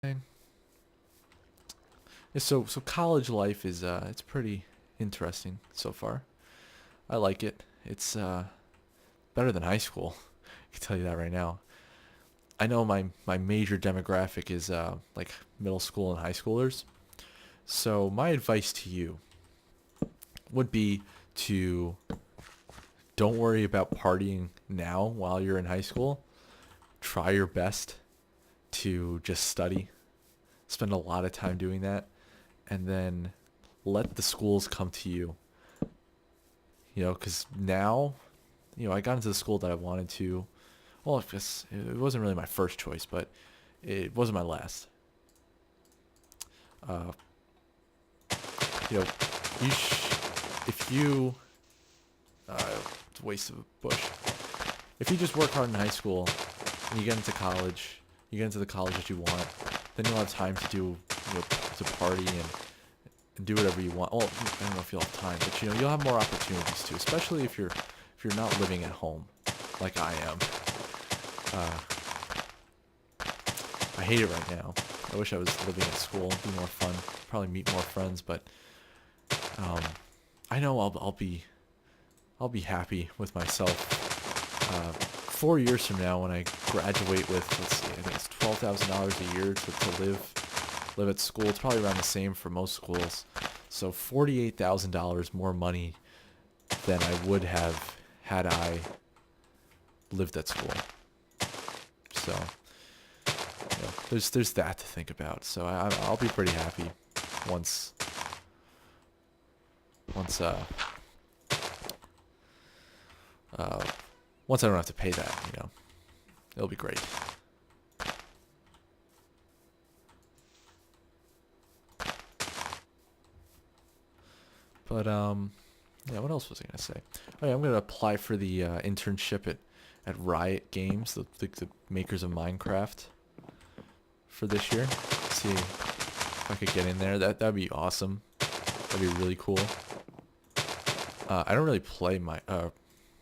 Yeah, so college life is it's pretty interesting so far. I like it. It's better than high school. I can tell you that right now. I know my major demographic is like middle school and high schoolers. So my advice to you would be to don't worry about partying now while you're in high school. Try your best to just study. Spend a lot of time doing that, and then let the schools come to you. Because now, I got into the school that I wanted to. Well, I guess it wasn't really my first choice, but it wasn't my last. Uh, you know, if you, it's a waste of a bush. If you just work hard in high school and you get into college, you get into the college that you want, then you'll have time to to party and do whatever you want. Well, I don't know if you'll have time, but you'll have more opportunities too, especially if you're not living at home, like I am. Uh, I hate it right now. I wish I was living at school. It'd be more fun. Probably meet more friends, but um, I know I'll be happy with myself. 4 years from now, when I graduate with, let's see, I think it's $12,000 a year to live at school. It's probably around the same for most schools. So $48,000 more money than I would have had I lived at school. So there's that to think about. So I'll be pretty happy once once uh uh once I don't have to pay that. It'll be great. But yeah. What else was I gonna say? Oh yeah, I'm gonna apply for the internship at Riot Games, the makers of Minecraft, for this year. See if I could get in there. That'd be awesome. That'd be really cool. I don't really play my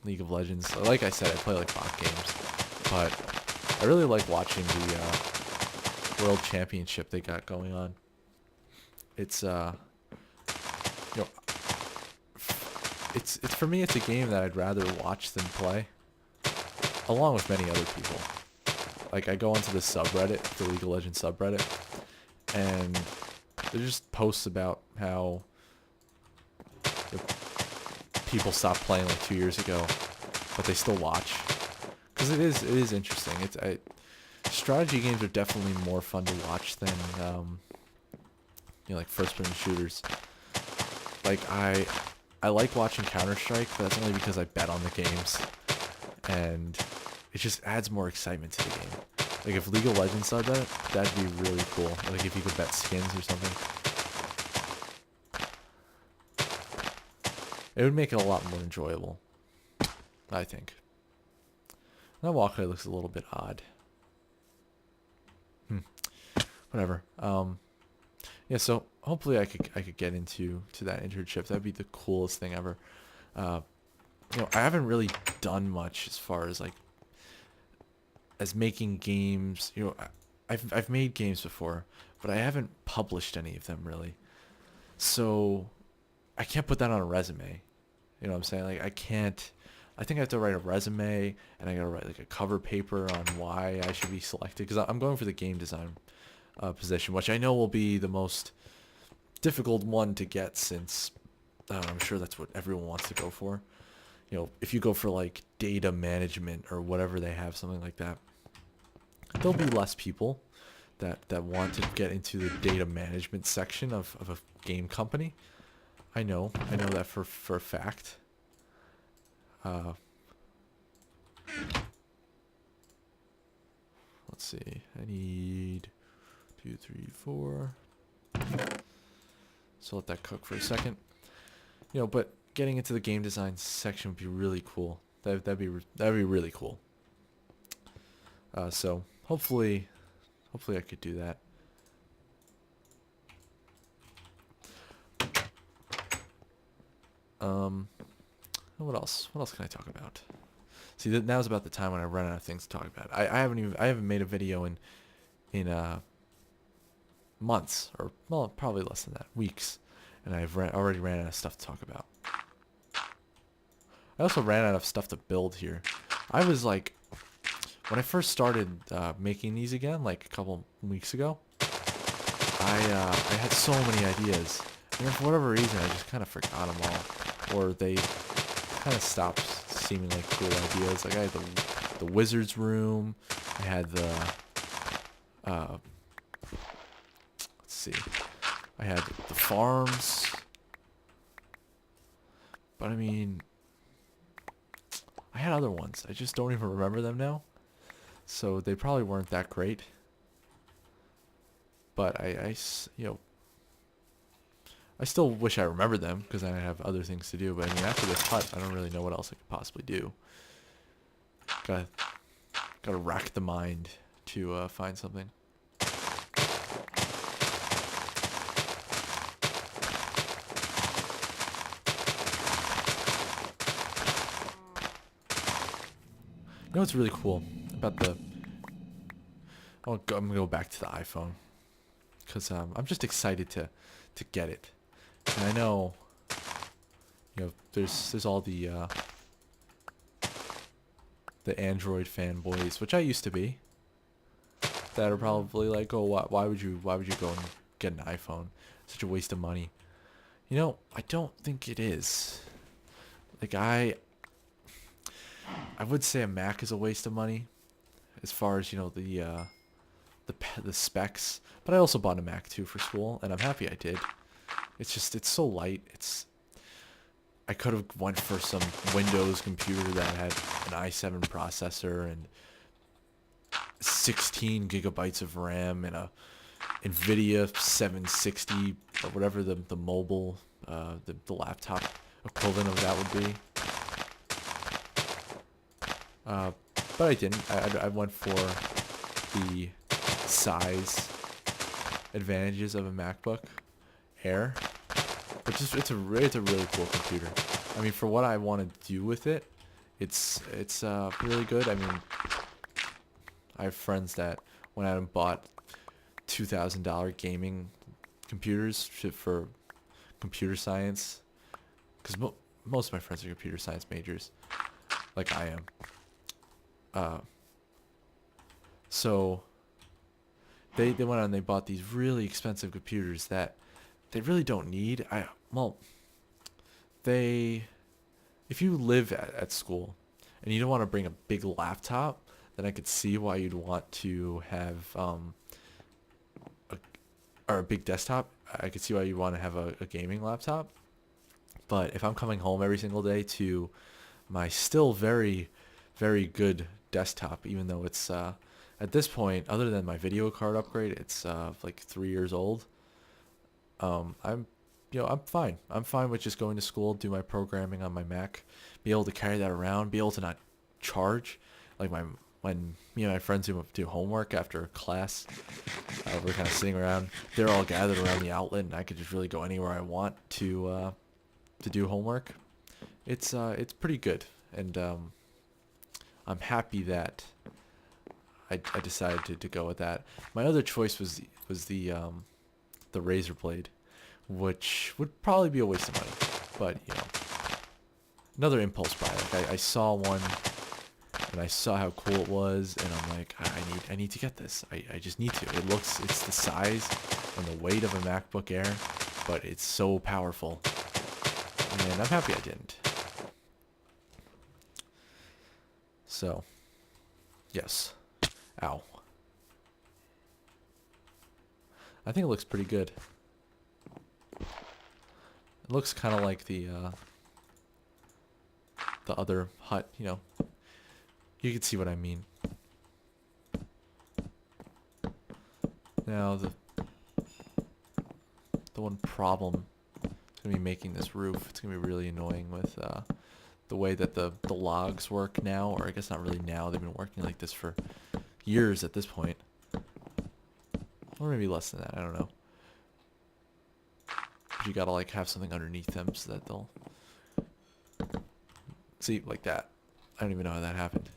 League of Legends. Like I said, I play like bot games, but I really like watching the World Championship they got going on. It's you know, it's for me, it's a game that I'd rather watch than play, along with many other people. Like I go onto the subreddit, the League of Legends subreddit, and there's just posts about how you know, people stopped playing like 2 years ago, but they still watch because it is interesting. Strategy games are definitely more fun to watch than like first-person shooters. Like I like watching Counter Strike, but that's only because I bet on the games, and it just adds more excitement to the game. Like if League of Legends said that, that'd be really cool. Like if you could bet skins or something, it would make it a lot more enjoyable, I think. That walkway looks a little bit odd. Whatever. Yeah. So hopefully I could get into that internship. That'd be the coolest thing ever. Uh, I haven't really done much as far as like as making games. I've made games before, but I haven't published any of them really. So I can't put that on a resume. You know what I'm saying? Like I can't. I think I have to write a resume, and I gotta write like a cover paper on why I should be selected, because I'm going for the game design position, which I know will be the most difficult one to get, since I'm sure that's what everyone wants to go for. If you go for like data management or whatever they have, something like that, there'll be less people that want to get into the data management section of a game company. I know that for a fact. Uh, let's see. I need 2, 3, 4. So let that cook for a second. But getting into the game design section would be really cool. That'd be really cool. So hopefully I could do that. Um, what else? What else can I talk about? See, now's about the time when I run out of things to talk about. I haven't made a video in months, or well, probably less than that, weeks, and already ran out of stuff to talk about. I also ran out of stuff to build here. I was like, when I first started making these again, like a couple weeks ago, I had so many ideas, and then for whatever reason, I just kind of forgot them all, or they kind of stopped seeming like cool ideas. Like I had the wizard's room, I had the let's see, I had the farms, but I mean, I had other ones. I just don't even remember them now, so they probably weren't that great. But you know, I still wish I remembered them because I have other things to do. But I mean, after this hut, I don't really know what else I could possibly do. Gotta rack the mind to find something. You know what's really cool about the... I'm gonna go back to the iPhone because I'm just excited to get it. And I know, you know, there's all the Android fanboys, which I used to be, that are probably like, oh, why would you go and get an iPhone? Such a waste of money. You know, I don't think it is. Like I would say a Mac is a waste of money, as far as, you know, the specs. But I also bought a Mac too for school, and I'm happy I did. It's just, it's so light. I could have went for some Windows computer that had an i7 processor and 16 gigabytes of RAM and a NVIDIA 760 or whatever the mobile, the laptop equivalent of that would be. But I didn't. I went for the size advantages of a MacBook Air, which is it's a really cool computer. I mean, for what I want to do with it, it's really good. I mean, I have friends that went out and bought $2,000 gaming computers for computer science, because most of my friends are computer science majors, like I am. So they went out and they bought these really expensive computers that they really don't need. If you live at school and you don't want to bring a big laptop, then I could see why you'd want to have a big desktop. I could see why you want to have a gaming laptop. But if I'm coming home every single day to my still very, very good desktop, even though it's at this point, other than my video card upgrade, it's like 3 years old. I'm fine. I'm fine with just going to school, do my programming on my Mac, be able to carry that around, be able to not charge. Like when me and my friends do homework after class, we're kind of sitting around. They're all gathered around the outlet, and I could just really go anywhere I want to do homework. It's pretty good, and I'm happy that I decided to go with that. My other choice was the Razer Blade, which would probably be a waste of money, but you know, another impulse buy. Like I saw one and I saw how cool it was, and I'm like, I need to get this. I just need to. It's the size and the weight of a MacBook Air, but it's so powerful, and I'm happy I didn't. So, yes. Ow. I think it looks pretty good. It looks kind of like the other hut, you know. You can see what I mean. Now the one problem is gonna be making this roof. It's gonna be really annoying with the way that the logs work now, or I guess not really now. They've been working like this for years at this point, or maybe less than that. I don't know. But you gotta like have something underneath them so that they'll see like that. I don't even know how that happened.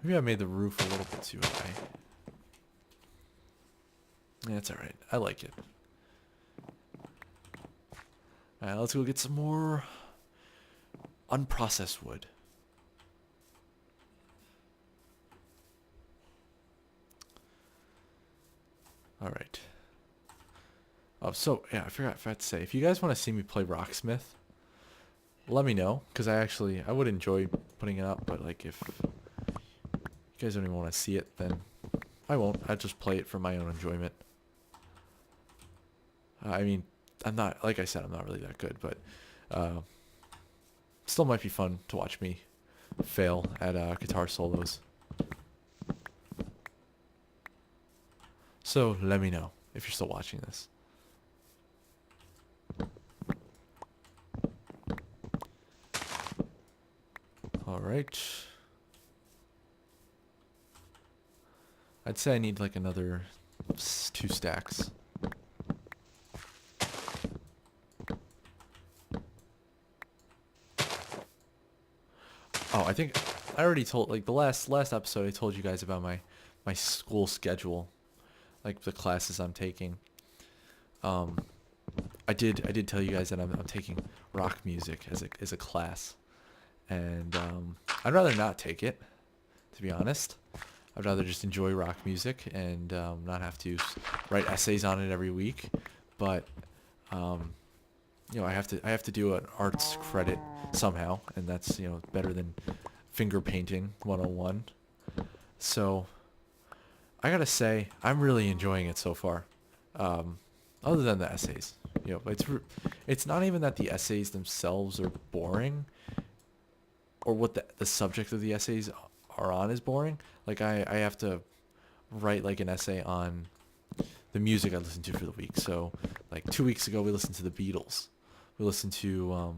Maybe I made the roof a little bit too high. Yeah, it's alright. I like it. Alright, let's go get some more unprocessed wood. Alright. Oh, so, yeah, I forgot to say, if you guys want to see me play Rocksmith, let me know, because I would enjoy putting it up, but, like, if you guys don't even want to see it, then I won't. I'll just play it for my own enjoyment. I mean, like I said, I'm not really that good, but still might be fun to watch me fail at guitar solos. So let me know if you're still watching this. Alright. I'd say I need like another 2 stacks. Oh, I think I already told, like the last episode I told you guys about my school schedule, like the classes I'm taking. I did tell you guys that I'm taking rock music as a class, and I'd rather not take it, to be honest. I'd rather just enjoy rock music and not have to write essays on it every week. But you know, I have to do an arts credit somehow, and that's, you know, better than finger painting 101. So I gotta say, I'm really enjoying it so far. Other than the essays, you know, it's not even that the essays themselves are boring, or what the subject of the essays are on is boring. Like I have to write like an essay on the music I listened to for the week. So like 2 weeks ago we listened to the Beatles. We listened to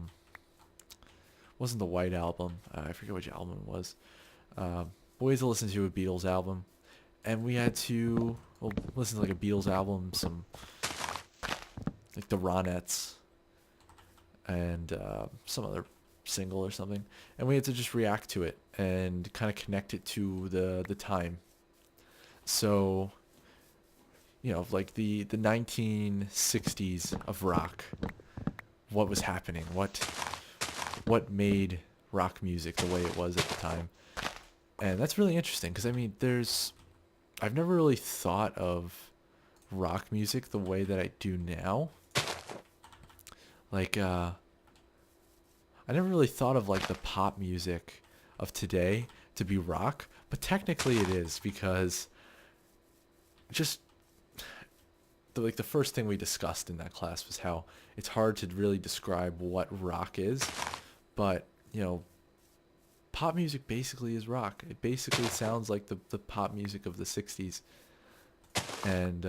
wasn't the White Album. I forget which album it was. Boys to listen to a Beatles album, and we had to listen to like a Beatles album, some like the Ronettes, and some other single or something, and we had to just react to it and kind of connect it to the time. So, you know, like the 1960s of rock, what was happening, what made rock music the way it was at the time. And that's really interesting because I mean, I've never really thought of rock music the way that I do now. Like I never really thought of like the pop music of today to be rock, but technically it is, because just the first thing we discussed in that class was how it's hard to really describe what rock is, but you know, pop music basically is rock. It basically sounds like the pop music of the 60s. And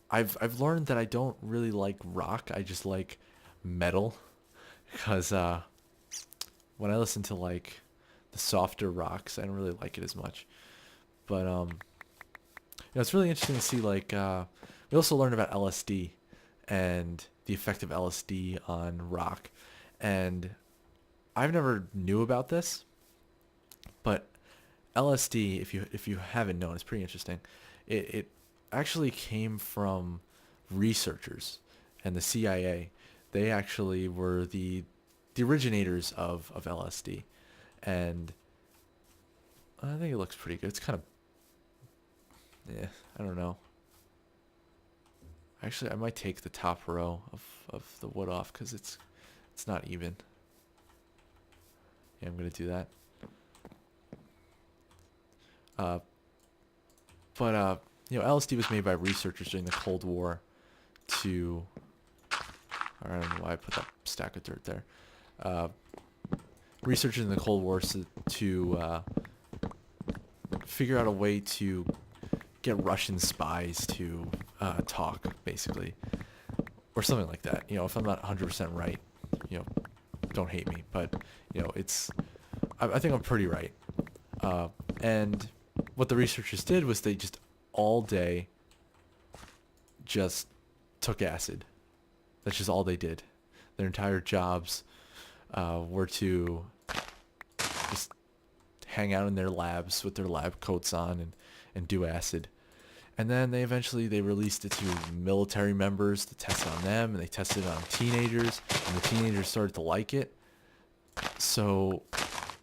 I've learned that I don't really like rock. I just like metal, because when I listen to like the softer rocks, I don't really like it as much. But you know, it's really interesting to see like we also learned about LSD and the effect of LSD on rock. And I've never knew about this, but LSD, if you haven't known, it's pretty interesting. It actually came from researchers and the CIA. They actually were the originators of LSD, and I think it looks pretty good. It's kind of, yeah, I don't know. Actually, I might take the top row of the wood off because it's not even. Yeah, I'm gonna do that. But you know, LSD was made by researchers during the Cold War to. I don't know why I put that stack of dirt there. Researchers in the Cold War to figure out a way to get Russian spies to talk, basically, or something like that. You know, if I'm not 100% right, you know, don't hate me, but you know, I think I'm pretty right. And what the researchers did was they just all day just took acid. That's just all they did. Their entire jobs were to hang out in their labs with their lab coats on and do acid. And then they released it to military members to test on them, and they tested it on teenagers, and the teenagers started to like it. So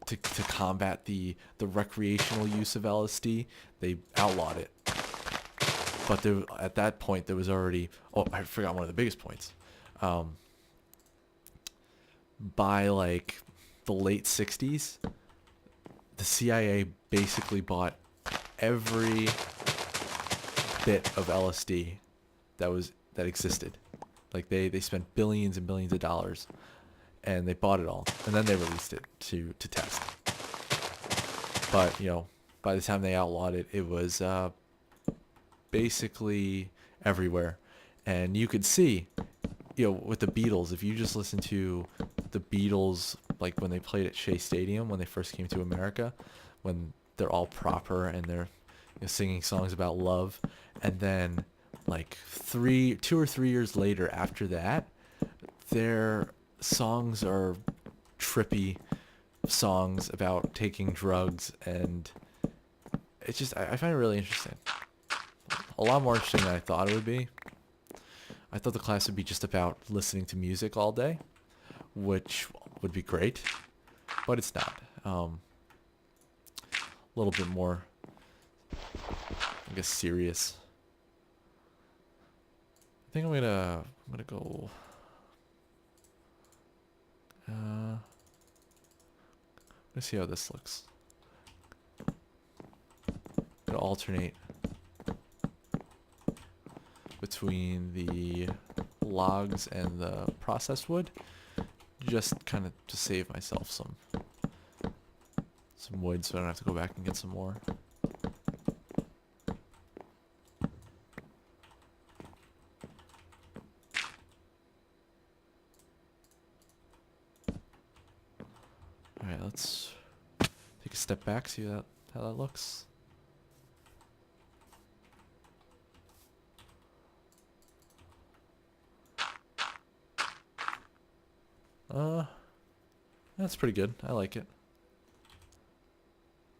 to combat the recreational use of LSD, they outlawed it. But at that point, there was already... Oh, I forgot one of the biggest points. By, like, the late 60s, the CIA basically bought every bit of LSD that existed. Like, they spent billions and billions of dollars, and they bought it all. And then they released it to test. But, by the time they outlawed it, it was... basically everywhere. And you could see, with the Beatles, if you just listen to the Beatles, like when they played at Shea Stadium when they first came to America, when they're all proper and they're singing songs about love, and then like 2 or 3 years later after that, their songs are trippy songs about taking drugs, and it's just, I find it really interesting. A lot more interesting than I thought it would be. I thought the class would be just about listening to music all day, which would be great, but it's not. A little bit more, I guess, serious. I think I'm gonna go. Let's see how this looks. Gonna alternate between the logs and the processed wood, just kind of to save myself some wood so I don't have to go back and get some more. Alright, let's take a step back, see how that looks. That's pretty good. I like it.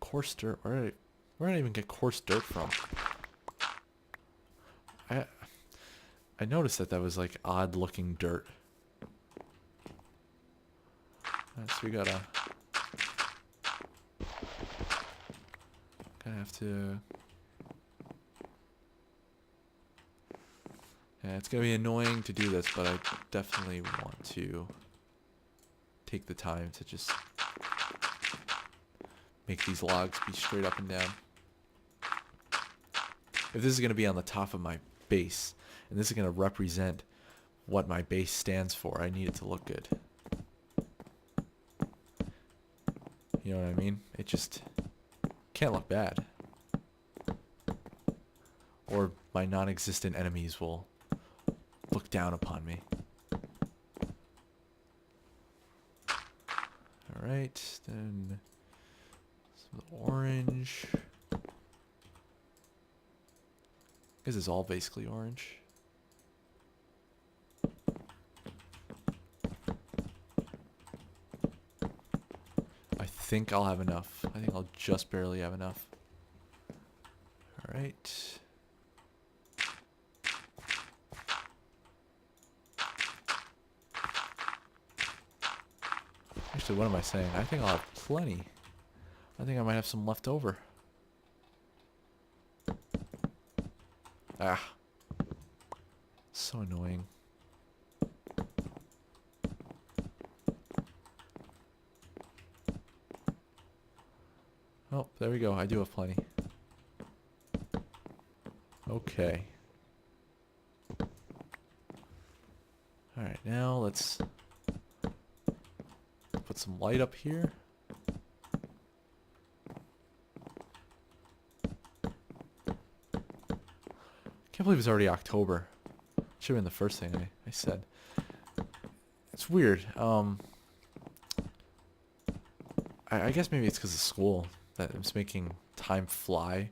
Coarse dirt. Where did I even get coarse dirt from? I noticed that was like odd looking dirt. So we gotta have to. Yeah, it's gonna be annoying to do this, but I definitely want to take the time to just make these logs be straight up and down. If this is going to be on the top of my base, and this is going to represent what my base stands for, I need it to look good. You know what I mean? It just can't look bad. Or my non-existent enemies will look down upon me. Alright, then some orange. This is all basically orange. I think I'll have enough. I think I'll just barely have enough. Alright. Actually, what am I saying? I think I'll have plenty. I think I might have some left over. Ah. So annoying. Oh, there we go. I do have plenty. Okay. Alright, now let's put some light up here. Can't believe it's already October. Should have been the first thing I said. It's weird. I guess maybe it's because of school that it's making time fly,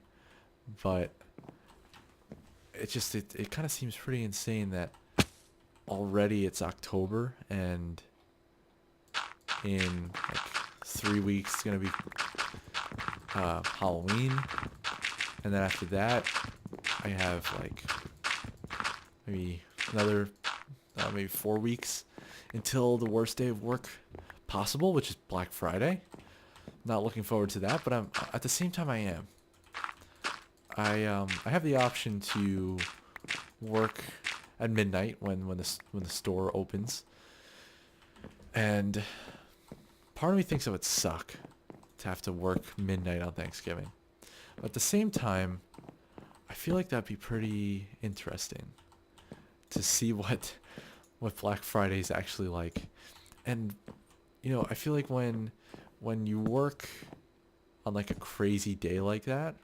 but it kind of seems pretty insane that already it's October, and in like 3 weeks it's gonna be Halloween, and then after that, I have like maybe another maybe 4 weeks until the worst day of work possible, which is Black Friday. Not looking forward to that, but I'm at the same time I am. I have the option to work at midnight when the store opens, and part of me thinks it would suck to have to work midnight on Thanksgiving. But at the same time, I feel like that'd be pretty interesting to see what Black Friday is actually like. And I feel like when you work on like a crazy day like that,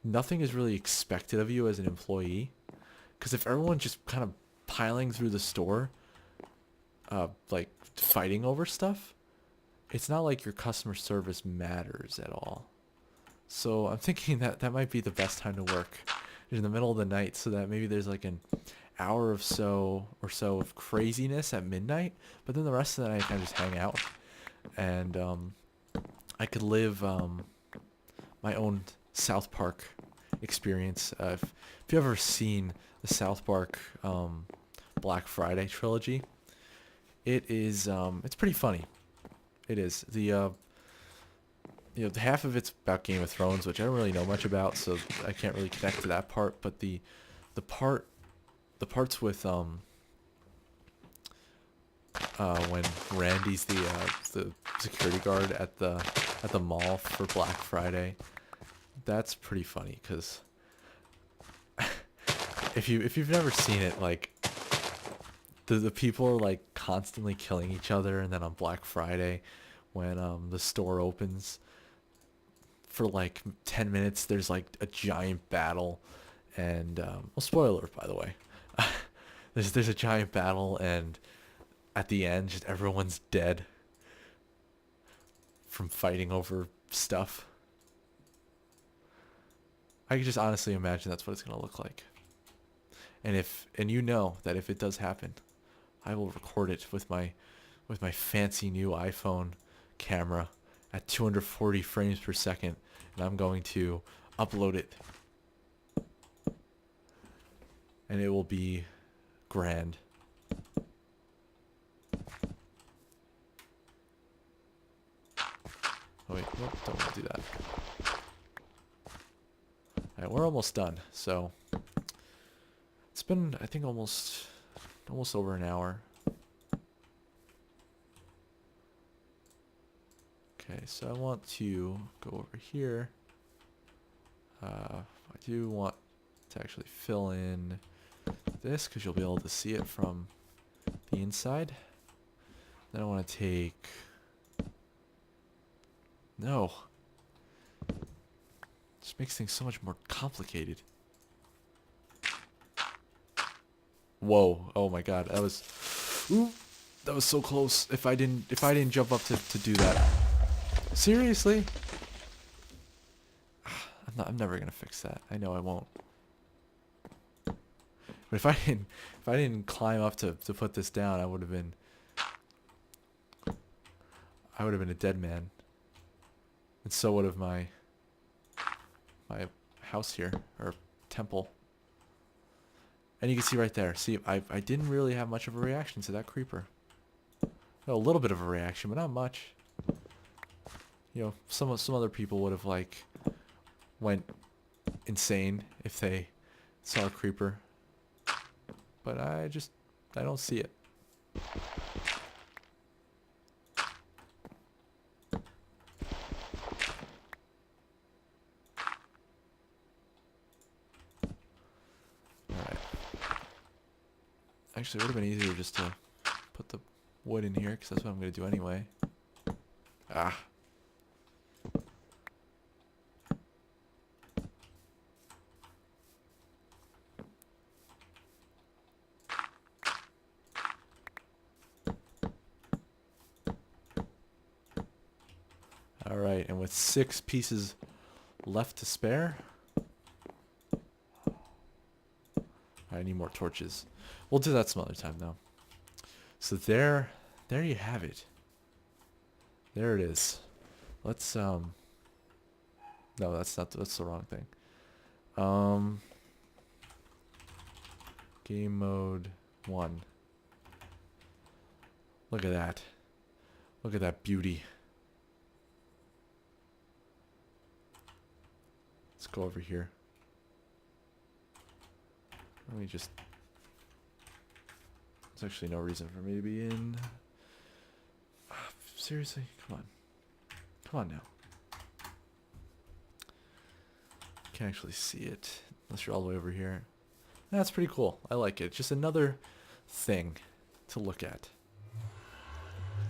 nothing is really expected of you as an employee. Because if everyone's just kind of piling through the store, like fighting over stuff, it's not like your customer service matters at all. So I'm thinking that that might be the best time to work in the middle of the night, so that maybe there's like an hour or so of craziness at midnight, but then the rest of the night I can just hang out, and I could live my own South Park experience. If you've ever seen the South Park Black Friday trilogy, it's pretty funny. It is. The half of it's about Game of Thrones, which I don't really know much about, so I can't really connect to that part. But the part the parts with when Randy's the security guard at the mall for Black Friday, that's pretty funny because if you've never seen it, like the people are like constantly killing each other, and then on Black Friday, when the store opens, for like 10 minutes there's like a giant battle, and well, spoiler by the way. There's a giant battle, and at the end just everyone's dead from fighting over stuff. I can just honestly imagine that's what it's going to look like. And you know that if it does happen, I will record it with my fancy new iPhone camera at 240 frames per second, and I'm going to upload it, and it will be grand. Oh wait, nope, don't want to do that. Alright, we're almost done. So it's been, I think, almost over an hour. Okay, so I want to go over here. I do want to actually fill in this because you'll be able to see it from the inside. Then I want to take... No. Just makes things so much more complicated. Whoa. Oh my god. That was... Ooh, that was so close. If I didn't jump up to do that. Seriously? I'm never gonna fix that. I know I won't. But if I didn't climb up to put this down, I would have been a dead man. And so would have my house here, or temple. And you can see right there. See, I didn't really have much of a reaction to that creeper. A little bit of a reaction, but not much. Some other people would have like went insane if they saw a creeper. But I don't see it. Alright. Actually, it would have been easier just to put the wood in here, because that's what I'm going to do anyway. Ah. Alright, and with 6 pieces left to spare, I need more torches. We'll do that some other time though. So there you have it. There it is. Let's No, that's not. That's the wrong thing. Um, game mode 1. Look at that. Look at that beauty. Let's go over here. Let me just... There's actually no reason for me to be in... Seriously? Come on. Come on now. Can't actually see it unless you're all the way over here. That's pretty cool. I like it. Just another thing to look at.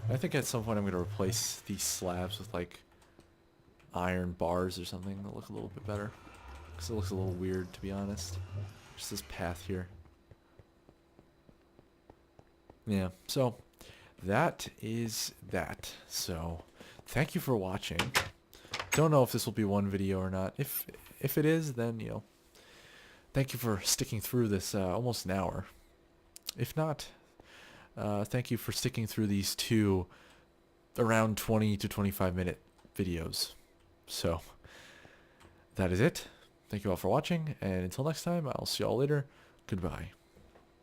I think at some point I'm going to replace these slabs with like iron bars or something that look a little bit better. Because it looks a little weird, to be honest. Just this path here. Yeah, so that is that. So thank you for watching. Don't know if this will be one video or not. If it is, then, you know, thank you for sticking through this almost an hour. If not, thank you for sticking through these two around 20 to 25 minute videos. So that is it. Thank you all for watching, and until next time, I'll see you all later. Goodbye.